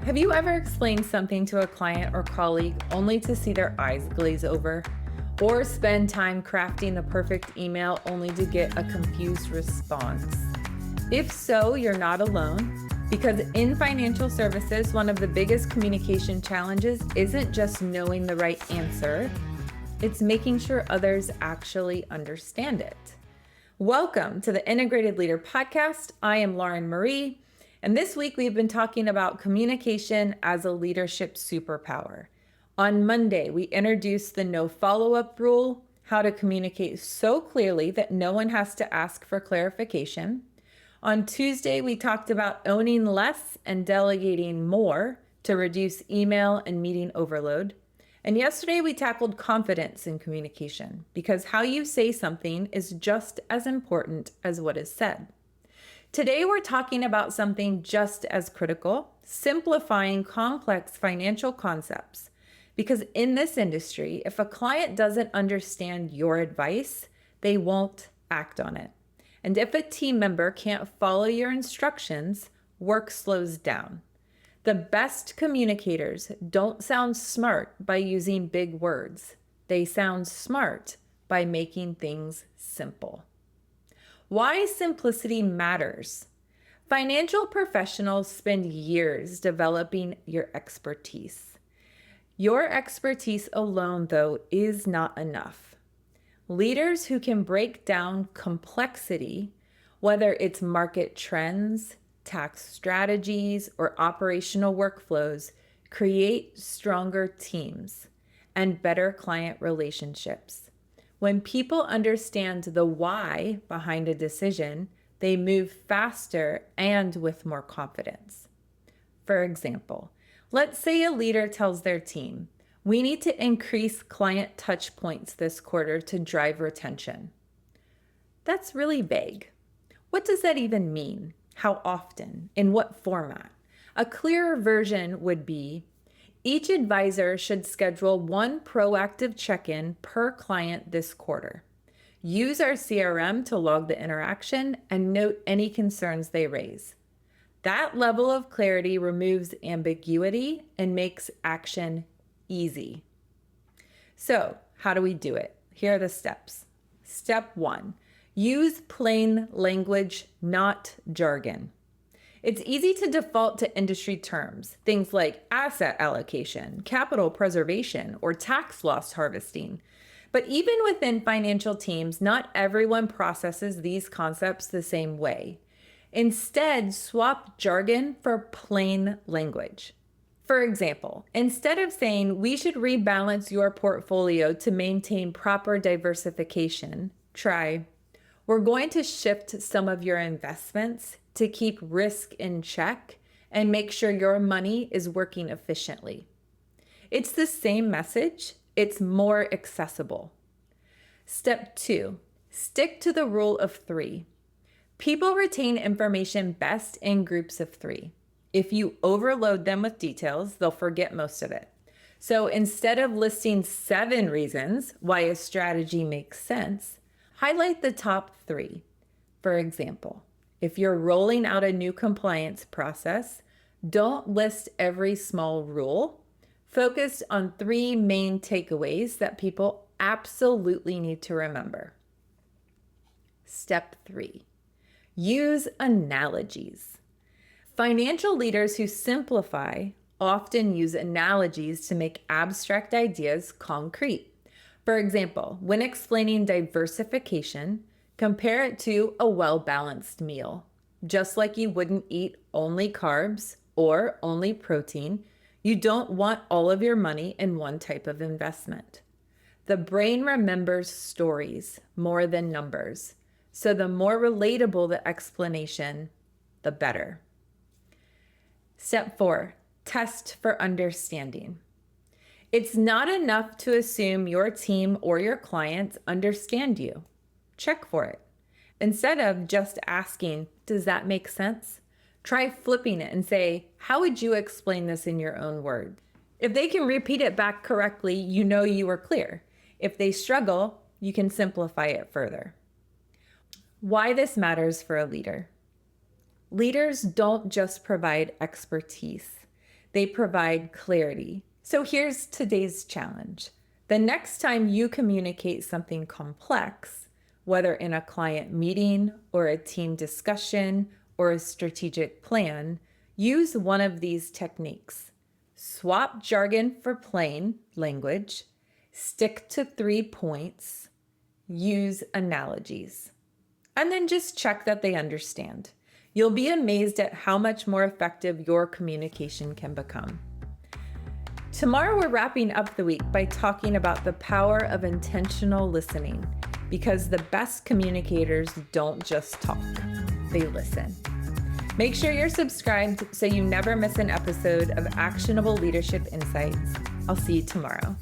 Have you ever explained something to a client or colleague only to see their eyes glaze over? Or spend time crafting the perfect email only to get a confused response? If so, you're not alone, because in financial services, one of the biggest communication challenges isn't just knowing the right answer, it's making sure others actually understand it. Welcome to the Integrated Leader Podcast. I am Lauren Marie. And this week, we've been talking about communication as a leadership superpower. On Monday, we introduced the no follow-up rule, how to communicate so clearly that no one has to ask for clarification. On Tuesday, we talked about owning less and delegating more to reduce email and meeting overload. And yesterday, we tackled confidence in communication, because how you say something is just as important as what is said. Today, we're talking about something just as critical, simplifying complex financial concepts. Because in this industry, if a client doesn't understand your advice, they won't act on it. And if a team member can't follow your instructions, work slows down. The best communicators don't sound smart by using big words. They sound smart by making things simple. Why simplicity matters. Financial professionals spend years developing your expertise. Your expertise alone, though, is not enough. Leaders who can break down complexity, whether it's market trends, tax strategies, or operational workflows, create stronger teams and better client relationships. When people understand the why behind a decision, they move faster and with more confidence. For example, let's say a leader tells their team, we need to increase client touch points this quarter to drive retention. That's really vague. What does that even mean? How often? In what format? A clearer version would be, each advisor should schedule one proactive check-in per client this quarter. Use our CRM to log the interaction and note any concerns they raise. That level of clarity removes ambiguity and makes action easy. So, how do we do it? Here are the steps. Step 1, use plain language, not jargon. It's easy to default to industry terms, things like asset allocation, capital preservation, or tax loss harvesting. But even within financial teams, not everyone processes these concepts the same way. Instead, swap jargon for plain language. For example, instead of saying we should rebalance your portfolio to maintain proper diversification, try, we're going to shift some of your investments to keep risk in check and make sure your money is working efficiently. It's the same message, it's more accessible. Step 2, stick to the rule of 3. People retain information best in groups of 3. If you overload them with details, they'll forget most of it. So instead of listing 7 reasons why a strategy makes sense, highlight the top 3. For example, if you're rolling out a new compliance process, don't list every small rule. Focus on 3 main takeaways that people absolutely need to remember. Step 3, use analogies. Financial leaders who simplify often use analogies to make abstract ideas concrete. For example, when explaining diversification, compare it to a well-balanced meal. Just like you wouldn't eat only carbs or only protein, you don't want all of your money in one type of investment. The brain remembers stories more than numbers, so the more relatable the explanation, the better. Step 4, test for understanding. It's not enough to assume your team or your clients understand you. Check for it. Instead of just asking, does that make sense? Try flipping it and say, how would you explain this in your own words? If they can repeat it back correctly, you know you were clear. If they struggle, you can simplify it further. Why this matters for a leader. Leaders don't just provide expertise. They provide clarity. So here's today's challenge. The next time you communicate something complex, whether in a client meeting or a team discussion or a strategic plan, use one of these techniques. Swap jargon for plain language, stick to 3 points, use analogies, and then just check that they understand. You'll be amazed at how much more effective your communication can become. Tomorrow, we're wrapping up the week by talking about the power of intentional listening, because the best communicators don't just talk, they listen. Make sure you're subscribed so you never miss an episode of Actionable Leadership Insights. I'll see you tomorrow.